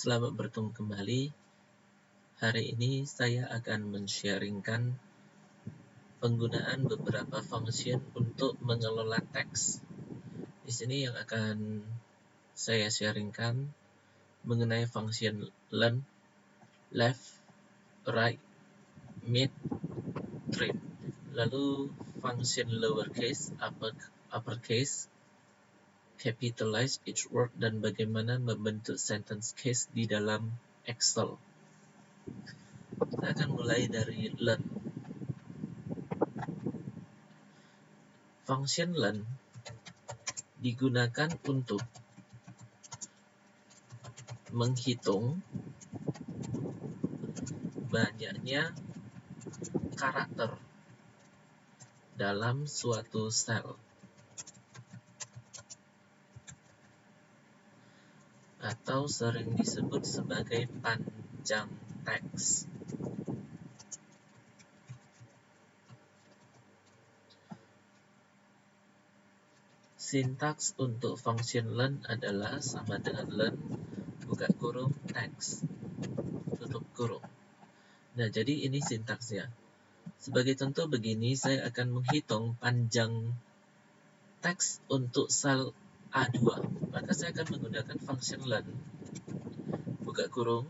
Selamat bertemu kembali. Hari ini saya akan men-sharingkan penggunaan beberapa function untuk mengelola teks. Di sini yang akan saya sharingkan mengenai function len, left, right, mid, trim. Lalu function lowercase, uppercase, capitalize each word, dan bagaimana membentuk sentence case di dalam Excel. Kita akan mulai dari len. Function len digunakan untuk menghitung banyaknya karakter dalam suatu sel atau sering disebut sebagai panjang teks. Sintaks untuk function len adalah sama dengan len, buka kurung, teks, tutup kurung. Nah, jadi ini sintaksnya. Sebagai contoh begini, saya akan menghitung panjang teks untuk sel A2. Maka saya akan menggunakan function len, buka kurung,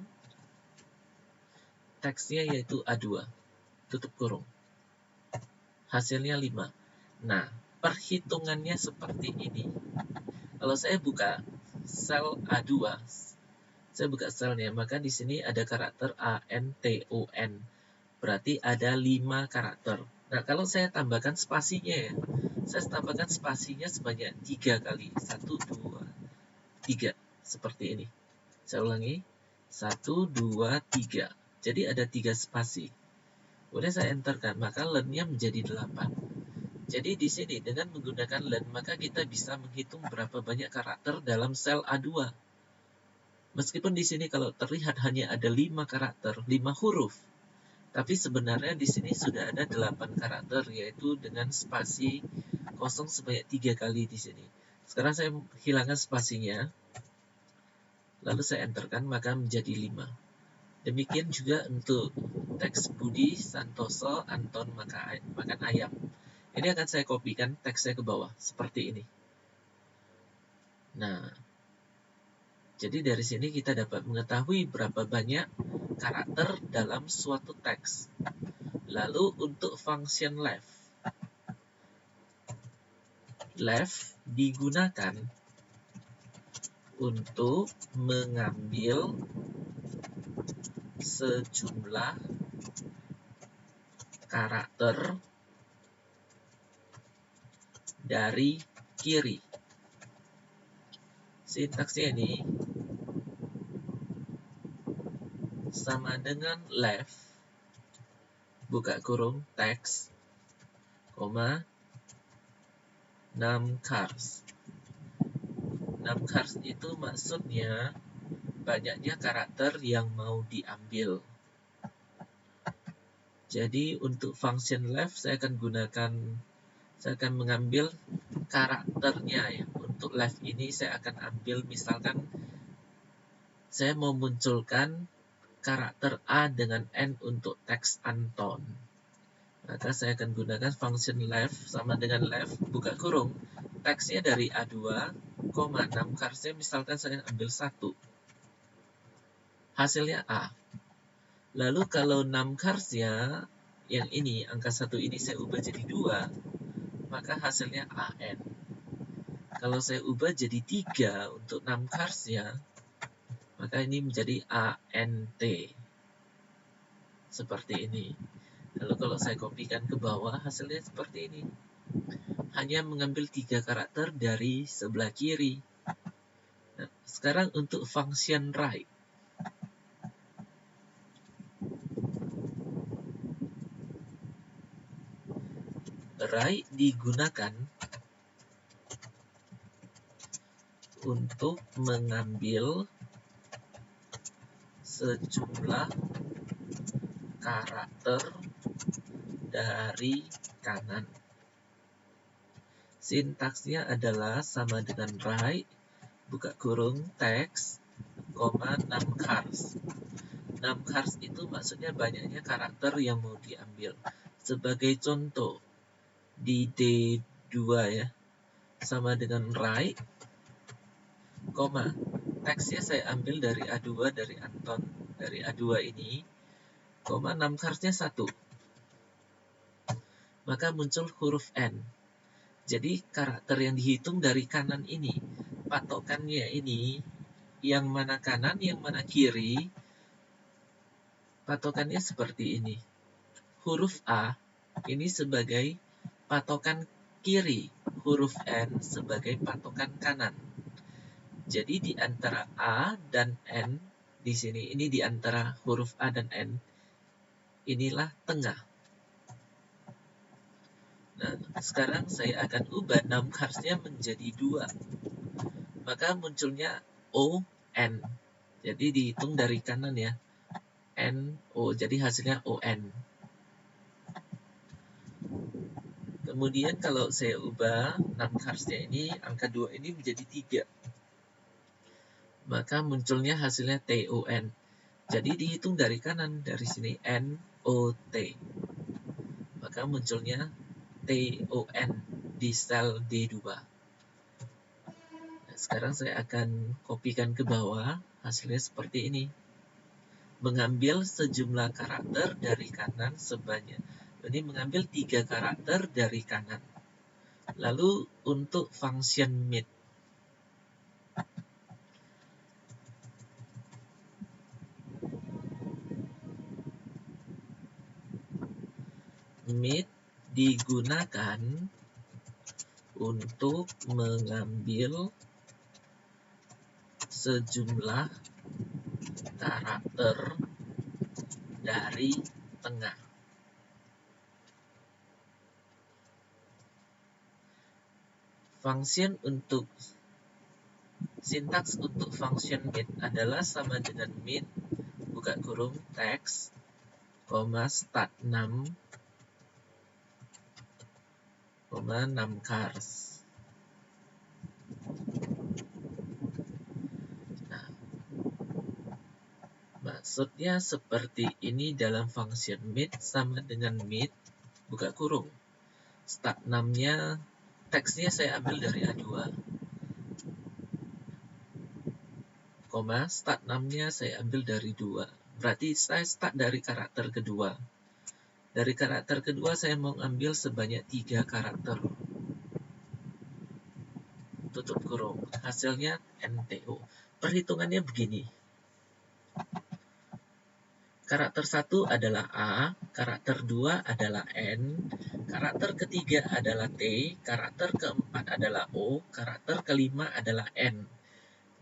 teksnya yaitu A2, tutup kurung. Hasilnya 5. Nah, perhitungannya seperti ini. Kalau saya buka sel A2, saya buka selnya, maka di sini ada karakter ANTON. Berarti ada 5 karakter. Nah, kalau saya tambahkan spasinya ya, saya tambahkan spasinya sebanyak 3 kali. 1, 2, 3. Seperti ini. Saya ulangi. 1, 2, 3. Jadi ada 3 spasi. Kemudian saya enterkan, maka lennya menjadi 8. Jadi di sini dengan menggunakan len, maka kita bisa menghitung berapa banyak karakter dalam sel A2. Meskipun di sini kalau terlihat hanya ada 5 karakter, 5 huruf, tapi sebenarnya di sini sudah ada 8 karakter, yaitu dengan spasi kosong sebanyak 3 kali di sini. Sekarang saya hilangkan spasinya, lalu saya enterkan, maka menjadi 5. Demikian juga untuk teks Budi Santoso Anton makan ayam. Ini akan saya kopikan teksnya ke bawah, seperti ini. Nah, jadi dari sini kita dapat mengetahui berapa banyak karakter dalam suatu teks. Lalu untuk function left. Left digunakan untuk mengambil sejumlah karakter dari kiri. Sintaksnya ini sama dengan left, buka kurung, teks, koma, numchars. Numchars itu maksudnya banyaknya karakter yang mau diambil. Jadi untuk function left saya akan mengambil karakternya ya. Untuk left ini saya akan ambil, misalkan saya mau munculkan karakter A dengan N untuk teks Anton. Maka saya akan gunakan function left sama dengan left, buka kurung, teksnya dari A2, 6 misalkan saya ambil 1. Hasilnya A. Lalu kalau 6 yang ini, angka 1 ini saya ubah jadi 2, maka hasilnya AN. Kalau saya ubah jadi 3 untuk 6 maka ini menjadi ANT. Seperti ini. Lalu kalau saya kopikan ke bawah, hasilnya seperti ini. Hanya mengambil 3 karakter dari sebelah kiri. Nah, sekarang untuk function right. Right digunakan untuk mengambil sejumlah karakter dari kanan. Sintaksnya adalah sama dengan right, buka kurung, teks, 6 cars. 6 cars itu maksudnya banyaknya karakter yang mau diambil. Sebagai contoh, di D2 ya, sama dengan write, teksnya saya ambil dari A2, dari Anton. Dari A2 ini, 6 carsnya 1. Maka muncul huruf N. Jadi karakter yang dihitung dari kanan ini, patokannya ini, yang mana kanan, yang mana kiri, patokannya seperti ini. Huruf A ini sebagai patokan kiri, huruf N sebagai patokan kanan. Jadi di antara A dan N, di sini ini di antara huruf A dan N, inilah tengah. Nah, sekarang saya akan ubah 6 carsnya menjadi 2. Maka munculnya O, N. Jadi dihitung dari kanan ya. N, O. Jadi hasilnya ON. Kemudian kalau saya ubah 6 carsnya ini, angka 2 ini menjadi 3. Maka munculnya hasilnya TON. Jadi dihitung dari kanan, dari sini NOT. Maka munculnya TON di sel D2. Nah, sekarang saya akan kopikan ke bawah, hasilnya seperti ini. Mengambil sejumlah karakter dari kanan sebanyak. Ini mengambil 3 karakter dari kanan. Lalu untuk function mid. Mid digunakan untuk mengambil sejumlah karakter dari tengah. Function untuk sintaks untuk function mid adalah sama dengan mid buka kurung text, start 6, 6 cars. Nah, maksudnya seperti ini dalam function mid sama dengan mid buka kurung. Start 6-nya teksnya saya ambil dari A2. Start 6-nya saya ambil dari 2. Berarti saya start dari karakter kedua. Dari karakter kedua saya mau ambil sebanyak 3 karakter. Tutup kurung. Hasilnya NTO. Perhitungannya begini. Karakter 1 adalah A, karakter 2 adalah N, karakter ketiga adalah T, karakter keempat adalah O, karakter kelima adalah N.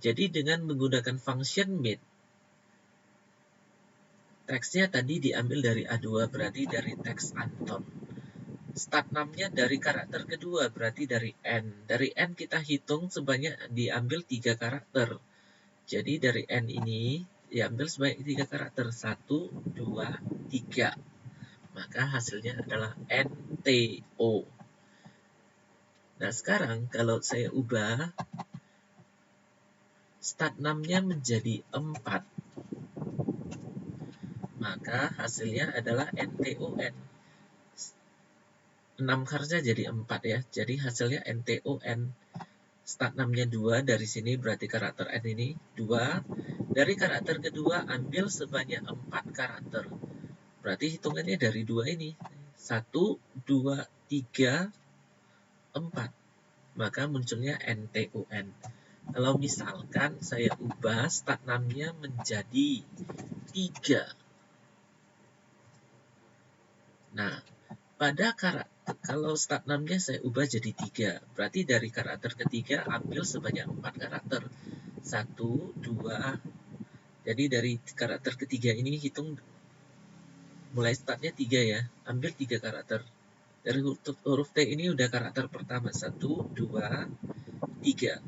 Jadi dengan menggunakan function mid, teksnya tadi diambil dari A2, berarti dari teks Anton. Start 6-nya dari karakter kedua, berarti dari N. Dari N kita hitung sebanyak diambil 3 karakter. Jadi dari N ini diambil sebanyak 3 karakter. 1, 2, 3. Maka hasilnya adalah NTO. Nah sekarang kalau saya ubah start 6-nya menjadi 4, maka hasilnya adalah NTON. 6 carsnya jadi 4 ya. Jadi hasilnya NTON. Start 6-nya 2, dari sini berarti karakter N ini 2. Dari karakter kedua ambil sebanyak 4 karakter. Berarti hitungannya dari 2 ini. 1, 2, 3, 4. Maka munculnya NTON. Kalau misalkan saya ubah start 6-nya menjadi 3. Nah, pada karakter kalau start 6-nya saya ubah jadi 3. Berarti dari karakter ketiga ambil sebanyak 4 karakter. 1, 2. Jadi dari karakter ketiga ini hitung mulai startnya 3 ya. Ambil 3 karakter. Dari huruf T ini udah karakter pertama. 1, 2, 3.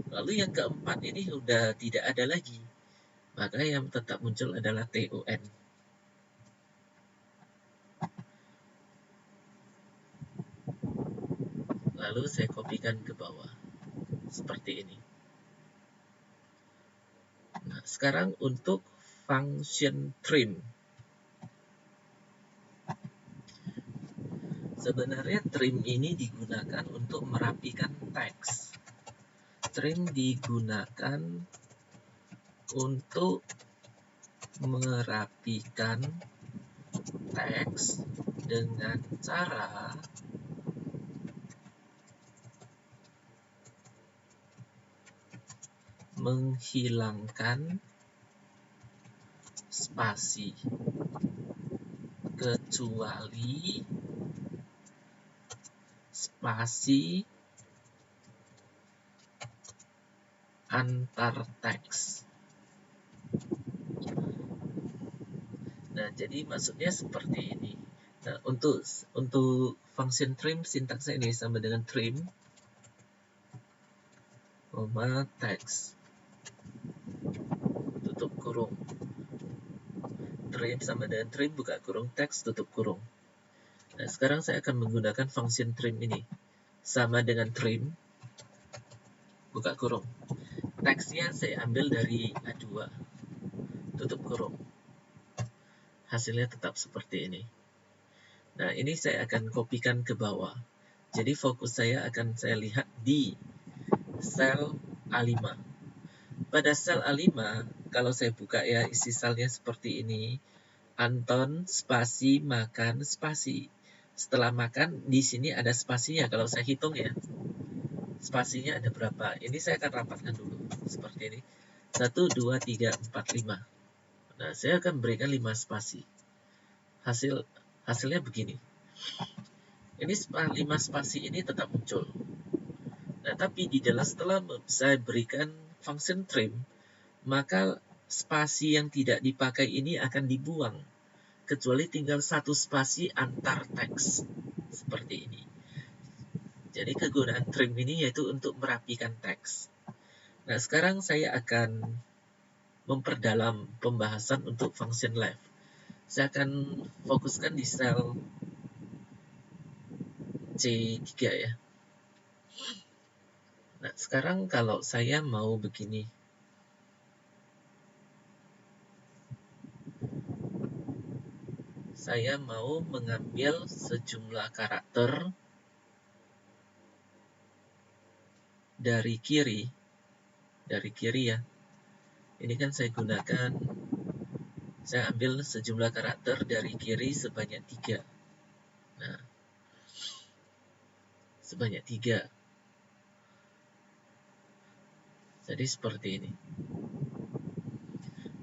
Lalu yang keempat ini udah tidak ada lagi. Maka yang tetap muncul adalah TON. Lalu saya kopikan ke bawah. Seperti ini. Nah, sekarang untuk function trim. Sebenarnya trim ini digunakan untuk merapikan teks. Trim digunakan untuk merapikan teks dengan cara menghilangkan spasi, kecuali spasi antar teks. Nah, jadi maksudnya seperti ini. Nah, untuk function trim, sintaksnya ini sama dengan trim, teks, tutup kurung. Trim sama dengan trim, buka kurung, teks, tutup kurung. Nah, sekarang saya akan menggunakan function trim ini. Sama dengan trim, buka kurung. Teksnya saya ambil dari A2, tutup kurung. Hasilnya tetap seperti ini. Nah, ini saya akan kopikan ke bawah. Jadi fokus saya akan saya lihat di sel A5. Pada sel A5, kalau saya buka ya, isi selnya seperti ini. Anton, spasi, makan, spasi. Setelah makan, di sini ada spasinya. Kalau saya hitung ya, spasinya ada berapa. Ini saya akan rapatkan dulu. Seperti ini. 1, 2, 3, 4, 5. Nah, saya akan berikan 5 spasi. Hasilnya begini. Ini 5 spasi ini tetap muncul. Nah, tapi di dalam setelah saya berikan function trim, maka spasi yang tidak dipakai ini akan dibuang, kecuali tinggal satu spasi antar teks. Seperti ini. Jadi kegunaan trim ini yaitu untuk merapikan teks. Nah, sekarang saya akan memperdalam pembahasan untuk function left. Saya akan fokuskan di sel C3 ya. Nah, sekarang kalau saya mau begini. Saya mau mengambil sejumlah karakter dari kiri ya. Ini kan saya ambil sejumlah karakter dari kiri sebanyak 3. Nah, sebanyak 3. Jadi seperti ini.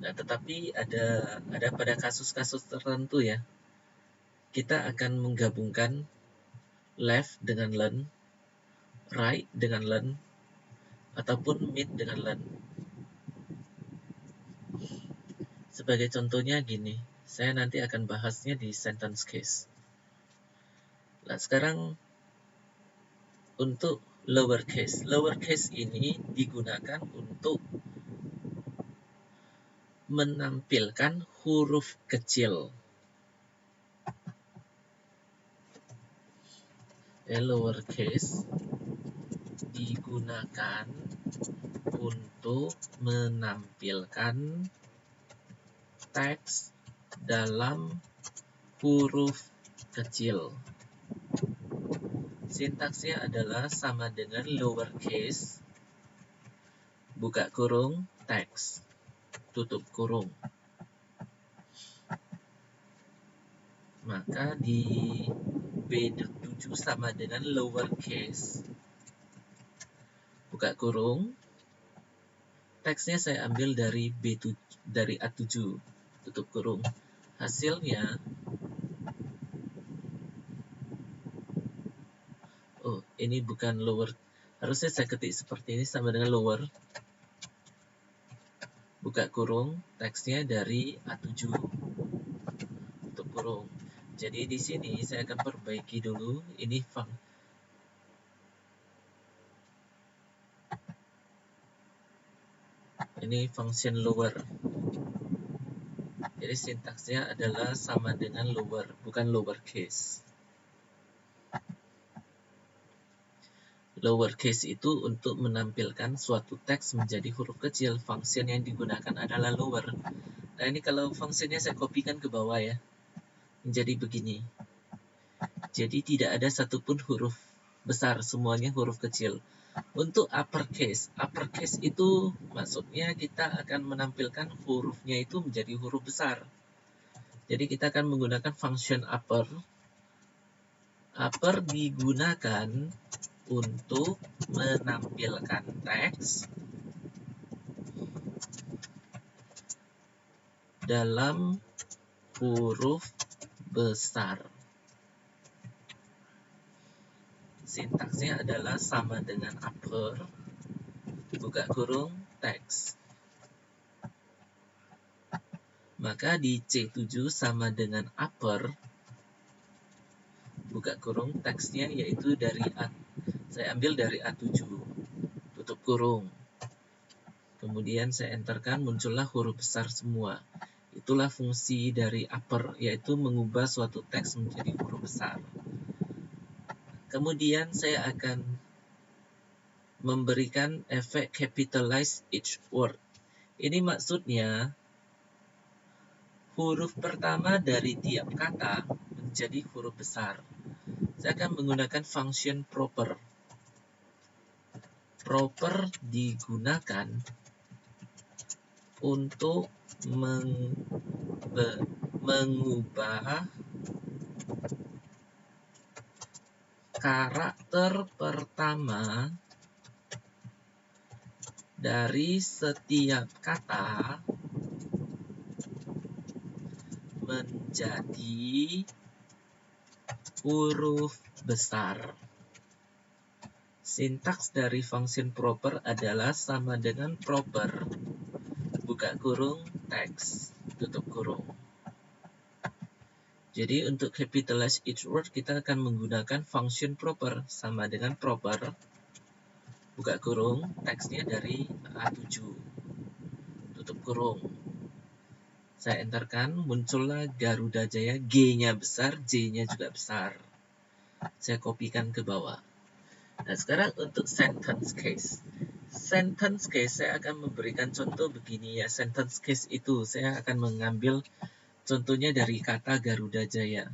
Nah, tetapi ada pada kasus-kasus tertentu ya, kita akan menggabungkan left dengan learn, right dengan learn, ataupun mid dengan learn. Sebagai contohnya gini, saya nanti akan bahasnya di sentence case. Nah, sekarang untuk lowercase. Lowercase ini digunakan untuk menampilkan huruf kecil. Lowercase digunakan untuk menampilkan teks dalam huruf kecil. Sintaksnya adalah sama dengan lowercase, buka kurung, teks, tutup kurung. Maka di B7 sama dengan lowercase, buka kurung, teksnya saya ambil dari dari A7, tutup kurung. Hasilnya, oh ini bukan lower, harusnya saya ketik seperti ini sama dengan lower, buka kurung, teksnya dari A7, tutup kurung. Jadi di sini saya akan perbaiki dulu ini function lower. Jadi sintaksnya adalah sama dengan lower, bukan lowercase. Lowercase itu untuk menampilkan suatu teks menjadi huruf kecil. Function yang digunakan adalah lower. Nah, ini kalau fungsinya saya kopikan ke bawah ya. Menjadi begini. Jadi tidak ada satupun huruf besar, semuanya huruf kecil. Untuk uppercase itu maksudnya kita akan menampilkan hurufnya itu menjadi huruf besar. Jadi kita akan menggunakan function upper. Upper digunakan untuk menampilkan teks dalam huruf besar. Sintaksnya adalah sama dengan upper, buka kurung, teks. Maka di C7 sama dengan upper, buka kurung, teksnya yaitu dari saya ambil dari A7, tutup kurung. Kemudian saya enterkan, muncullah huruf besar semua. Itulah fungsi dari upper, yaitu mengubah suatu teks menjadi huruf besar. Kemudian saya akan memberikan efek capitalize each word. Ini maksudnya huruf pertama dari tiap kata menjadi huruf besar. Saya akan menggunakan function proper. Proper digunakan untuk mengubah karakter pertama dari setiap kata menjadi huruf besar. Sintaks dari function proper adalah sama dengan proper, buka kurung, teks, tutup kurung. Jadi untuk capitalize each word kita akan menggunakan function proper, sama dengan proper, buka kurung, teksnya dari A7, tutup kurung. Saya enterkan, muncullah Garuda Jaya, G-nya besar, J-nya juga besar. Saya kopikan ke bawah. Nah, sekarang untuk sentence case. Sentence case saya akan memberikan contoh begini ya. Sentence case itu saya akan mengambil contohnya dari kata Garuda Jaya.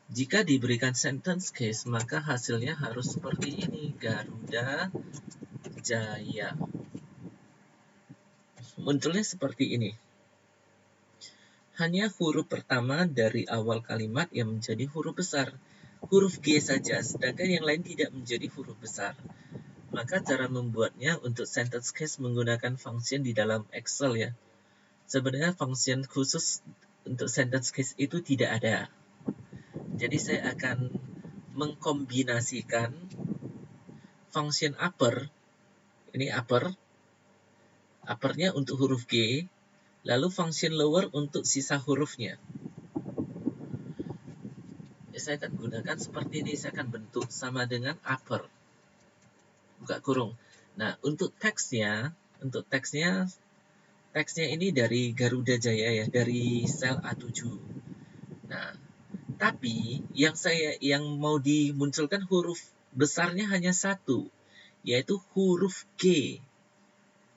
Jika diberikan sentence case, maka hasilnya harus seperti ini. Garuda Jaya. Munculnya seperti ini. Hanya huruf pertama dari awal kalimat yang menjadi huruf besar. Huruf G saja, sedangkan yang lain tidak menjadi huruf besar. Maka cara membuatnya untuk sentence case menggunakan function di dalam Excel ya. Sebenarnya function khusus untuk sentence case itu tidak ada. Jadi saya akan mengkombinasikan function upper, ini uppernya untuk huruf G, lalu function lower untuk sisa hurufnya. Saya akan gunakan seperti ini, saya akan bentuk sama dengan upper, buka kurung. Nah, untuk teksnya ini dari Garuda Jaya ya, dari sel A7. Nah, tapi yang mau dimunculkan huruf besarnya hanya satu, yaitu huruf G.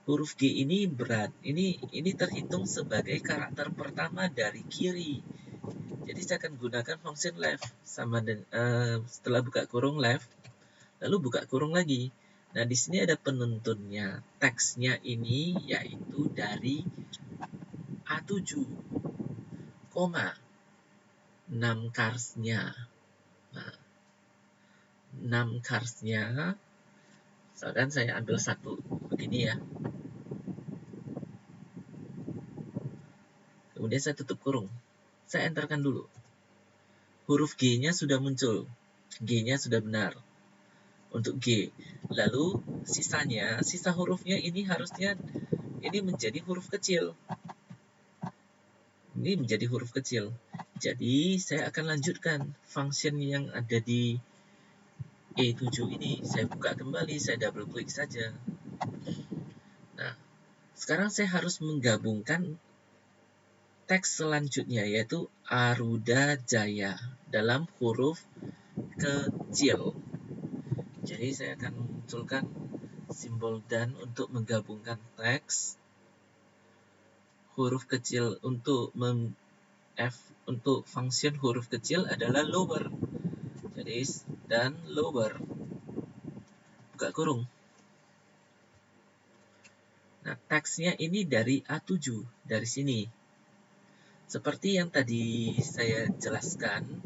Huruf G ini ini terhitung sebagai karakter pertama dari kiri. Jadi saya akan gunakan function left sama dengan setelah buka kurung left, lalu buka kurung lagi. Nah, di sini ada penuntunnya. Teksnya ini yaitu dari A7, 6 karsnya. Nah, 6 karsnya, misalkan saya ambil satu begini ya. Kemudian saya tutup kurung. Saya enterkan dulu. Huruf G-nya sudah muncul. G-nya sudah benar. Untuk G. Lalu sisa hurufnya ini harusnya menjadi huruf kecil. Ini menjadi huruf kecil. Jadi saya akan lanjutkan function yang ada di E7 ini. Saya buka kembali, saya double klik saja. Nah, sekarang saya harus menggabungkan teks selanjutnya, yaitu Aruda Jaya dalam huruf kecil. Jadi saya akan munculkan simbol dan untuk menggabungkan teks. Huruf kecil untuk untuk function huruf kecil adalah lower. Jadi dan lower. Buka kurung. Nah, teksnya ini dari A7, dari sini. Seperti yang tadi saya jelaskan,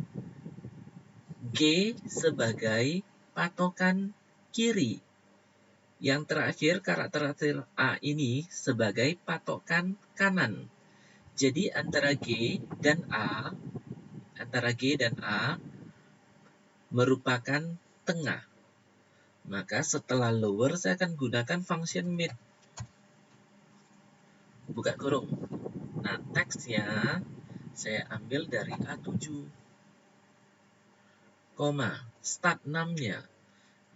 G sebagai patokan kiri. Yang terakhir, karakter A ini sebagai patokan kanan. Jadi antara G dan A merupakan tengah. Maka setelah lower saya akan gunakan function mid. Buka kurung. Nah, teksnya saya ambil dari A7. Koma, start 6-nya.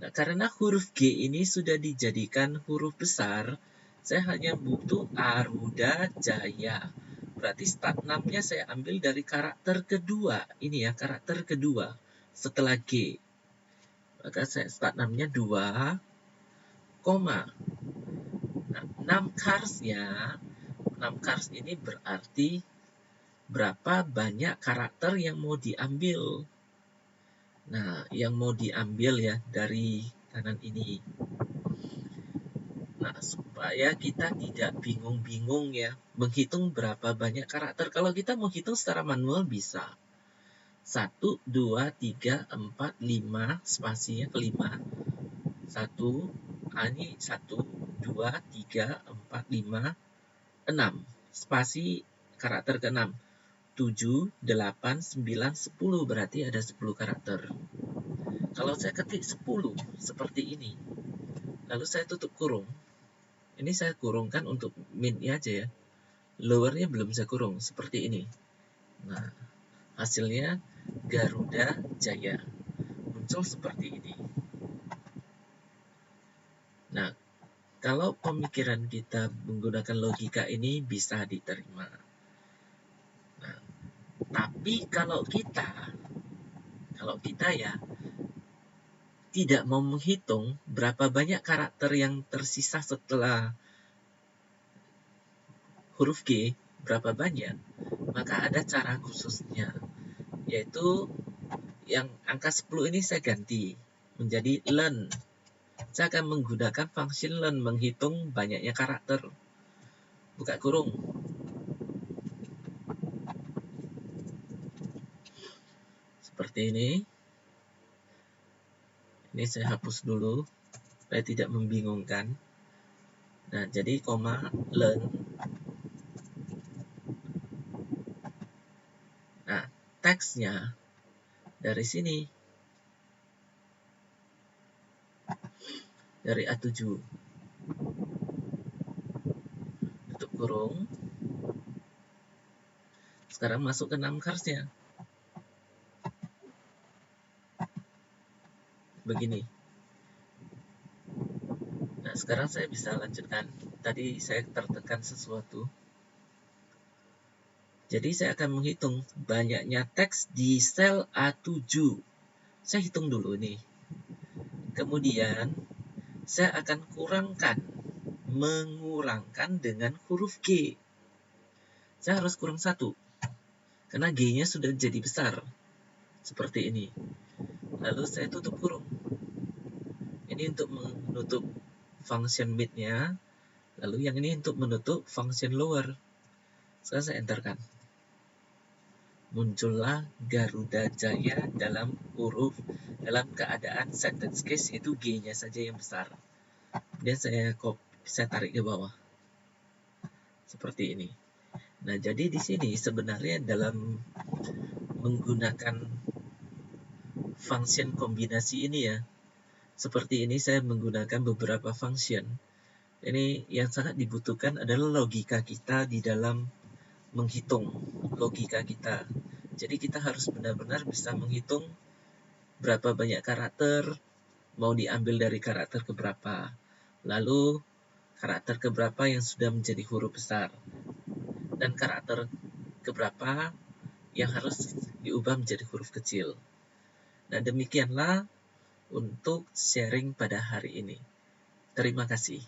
Nah, karena huruf G ini sudah dijadikan huruf besar, saya hanya butuh Aruda Jaya. Berarti start 6-nya saya ambil dari karakter kedua. Ini ya, karakter kedua setelah G. Maka saya start 6-nya 2, koma. Nah, 6 cars ini berarti berapa banyak karakter yang mau diambil. Nah, yang mau diambil ya dari kanan ini. Nah, supaya kita tidak bingung-bingung ya, menghitung berapa banyak karakter. Kalau kita menghitung secara manual bisa. 1, 2, 3, 4, 5, spasinya kelima. 1, ini 1, 2, 3, 4, 5, 6. Spasi karakter ke-6. 7, 8, 9, 10, berarti ada 10 karakter. Kalau saya ketik 10 seperti ini, lalu saya tutup kurung. Ini saya kurungkan untuk min-nya aja ya. Lower-nya belum saya kurung, seperti ini. Nah, hasilnya Garuda Jaya. Muncul seperti ini. Nah, kalau pemikiran kita menggunakan logika ini bisa diterima. Nah, tapi kalau kita ya tidak mau menghitung berapa banyak karakter yang tersisa setelah huruf G, berapa banyak, maka ada cara khususnya, yaitu yang angka 10 ini saya ganti menjadi learn. Saya akan menggunakan function learn menghitung banyaknya karakter. Buka kurung. Seperti ini. Ini saya hapus dulu supaya tidak membingungkan. Nah, jadi koma learn. Nah, teksnya dari sini. Dari A7. Tutup kurung. Sekarang masuk ke 6 cars-nya. Begini. Nah, sekarang saya bisa lanjutkan. Tadi saya tertekan sesuatu. Jadi saya akan menghitung banyaknya teks di sel A7. Saya hitung dulu nih. Kemudian saya akan mengurangkan dengan huruf G. Saya harus kurang 1. Karena G-nya sudah jadi besar. Seperti ini. Lalu saya tutup kurung. Ini untuk menutup function mid-nya. Lalu yang ini untuk menutup function lower. Sekarang saya enterkan. Muncullah Garuda Jaya dalam keadaan sentence case, yaitu G-nya saja yang besar. Kemudian saya tarik ke bawah. Seperti ini. Nah, jadi di sini sebenarnya dalam menggunakan function kombinasi ini ya, seperti ini saya menggunakan beberapa function. Ini yang sangat dibutuhkan adalah logika kita di dalam menghitung logika kita. Jadi kita harus benar-benar bisa menghitung berapa banyak karakter, mau diambil dari karakter keberapa. Lalu karakter keberapa yang sudah menjadi huruf besar. Dan karakter keberapa yang harus diubah menjadi huruf kecil. Nah, demikianlah untuk sharing pada hari ini. Terima kasih.